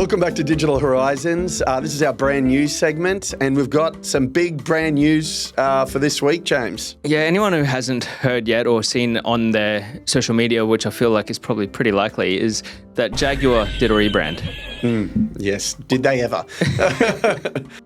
Welcome back to Digital Horizons. This is our brand news segment, and we've got some big brand news for this week, James. Yeah, anyone who hasn't heard yet or seen on their social media, which I feel like is probably pretty likely, is that Jaguar did a rebrand. Yes, did they ever?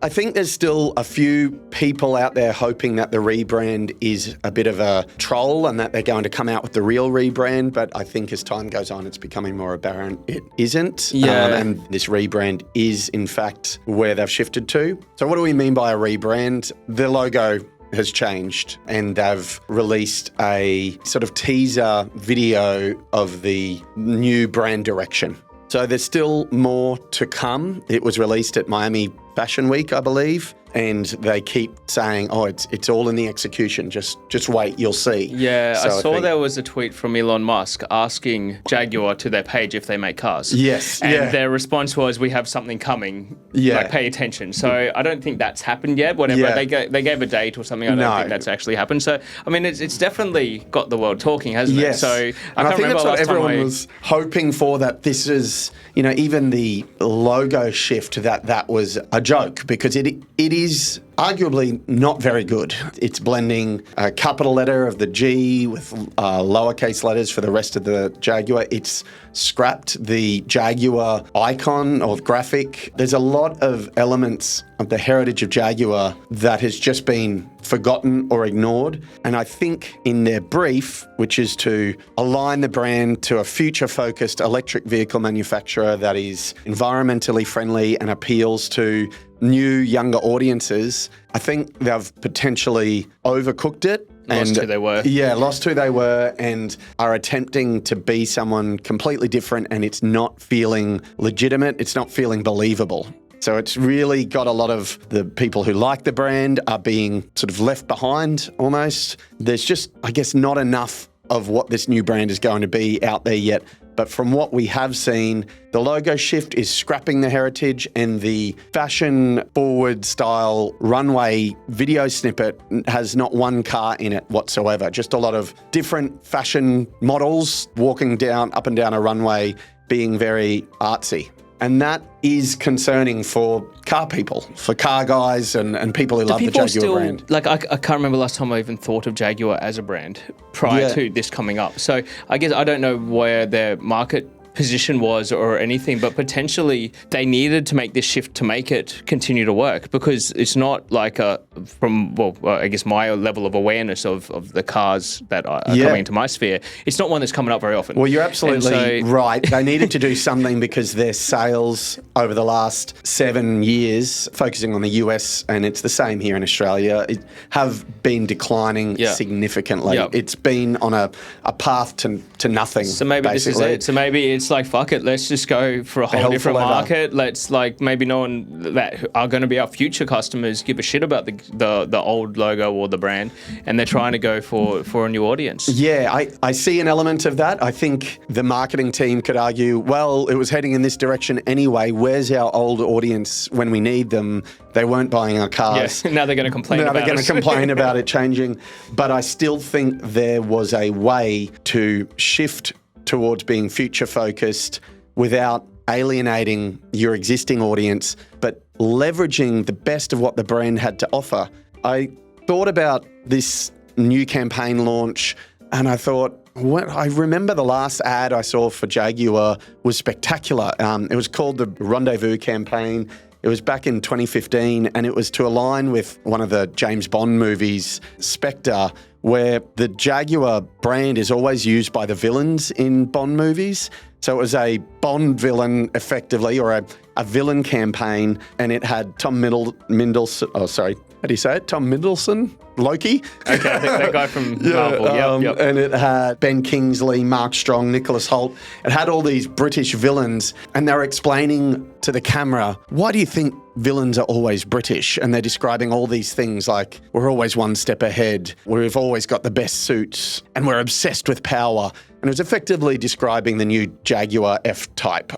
I think there's still a few people out there hoping that the rebrand is a bit of a troll and that they're going to come out with the real rebrand, but I think as time goes on, it's becoming more apparent it isn't. Yeah. And this rebrand is, in fact, where they've shifted to. So what do we mean by a rebrand? The logo has changed and they've released a sort of teaser video of the new brand direction. So there's still more to come. It was released at Miami Fashion Week, I believe, and they keep saying, "Oh, it's all in the execution. Just wait, you'll see." Yeah, So I saw think- there was a tweet from Elon Musk asking Jaguar to their page if they make cars. Yes, And yeah. their response was, "We have something coming. Yeah. Like, pay attention." So I don't think that's happened yet. Whatever Yeah. they gave a date or something. I don't No. think that's actually happened. So I mean, it's definitely got the world talking, hasn't Yes. it? So and I think that's what everyone was hoping for, that this is, even the logo shift, that was a joke, because it is arguably not very good. It's blending a capital letter of the G with lowercase letters for the rest of the Jaguar. It's scrapped the Jaguar icon or graphic. There's a lot of elements of the heritage of Jaguar that has just been forgotten or ignored. And I think in their brief, which is to align the brand to a future-focused electric vehicle manufacturer that is environmentally friendly and appeals to new, younger audiences, I think they've potentially overcooked it. Lost who they were. Yeah, lost who they were and are attempting to be someone completely different, and it's not feeling legitimate. It's not feeling believable. So it's really got a lot of the people who like the brand are being sort of left behind almost. There's just, I guess, not enough of what this new brand is going to be out there yet. But from what we have seen, the logo shift is scrapping the heritage, and the fashion-forward style runway video snippet has not one car in it whatsoever. Just a lot of different fashion models walking up and down a runway, being very artsy. And that is concerning for car people, for car guys and people who love the Jaguar brand. Like, I can't remember last time I even thought of Jaguar as a brand prior to this coming up. So I guess I don't know where their market position was or anything, but potentially they needed to make this shift to make it continue to work, because it's not like I guess my level of awareness of the cars that are coming into my sphere, it's not one that's coming up very often. Well, you're absolutely right. They needed to do something because their sales over the last 7 years, focusing on the US, and it's the same here in Australia, have been declining significantly. Yep. It's been on a path to nothing. So maybe basically. this is it. So maybe it's like, fuck it, let's just go for a whole different market. Let's maybe no one that are going to be our future customers give a shit about the old logo or the brand, and they're trying to go for a new audience. Yeah, I see an element of that. I think the marketing team could argue, well, it was heading in this direction anyway. Where's our old audience when we need them? They weren't buying our cars. Yeah, now they're going to complain about it. Now they're going to complain about it changing. But I still think there was a way to shift towards being future-focused without alienating your existing audience, but leveraging the best of what the brand had to offer. I thought about this new campaign launch and I thought, I remember the last ad I saw for Jaguar was spectacular. It was called the Rendezvous campaign. It was back in 2015, and it was to align with one of the James Bond movies, Spectre, where the Jaguar brand is always used by the villains in Bond movies. So it was a Bond villain, effectively, or a villain campaign, and it had Tom Mendelsohn. Oh, sorry. How do you say it? Tom Mendelsohn? Loki? Okay, that guy from Marvel. Yep. And it had Ben Kingsley, Mark Strong, Nicholas Hoult. It had all these British villains, and they were explaining to the camera, why do you think villains are always British? And they're describing all these things like, we're always one step ahead, we've always got the best suits, and we're obsessed with power. And it was effectively describing the new Jaguar F-Type,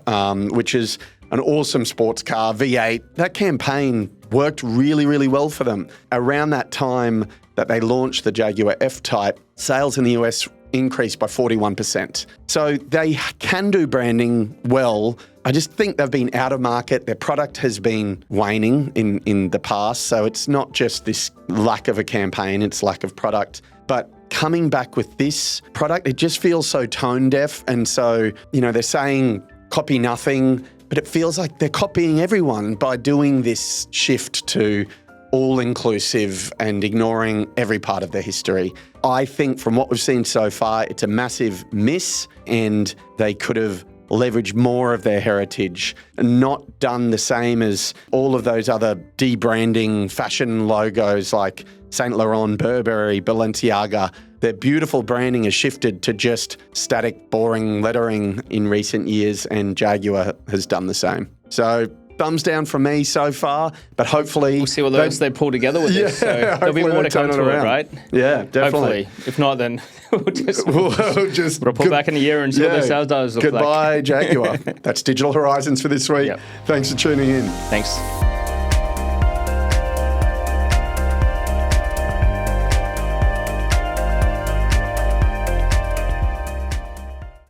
which is an awesome sports car, V8. That campaign worked really, really well for them. Around that time that they launched the Jaguar F-Type, sales in the US increased by 41%. So they can do branding well. I just think they've been out of market. Their product has been waning in the past. So it's not just this lack of a campaign, it's lack of product. But coming back with this product, it just feels so tone deaf. And so, they're saying copy nothing, but it feels like they're copying everyone by doing this shift to all-inclusive and ignoring every part of their history. I think from what we've seen so far, it's a massive miss, and they could have leveraged more of their heritage and not done the same as all of those other debranding fashion logos like Saint Laurent, Burberry, Balenciaga. Their beautiful branding has shifted to just static, boring lettering in recent years, and Jaguar has done the same. So thumbs down from me so far, but hopefully we'll see what else they pull together with this. So there'll be more to come to it, right? Yeah, definitely. Hopefully. If not, then we'll just pull back in a year and see what their sales does look like. Goodbye, Jaguar. That's Digital Horizons for this week. Yep. Thanks for tuning in. Thanks.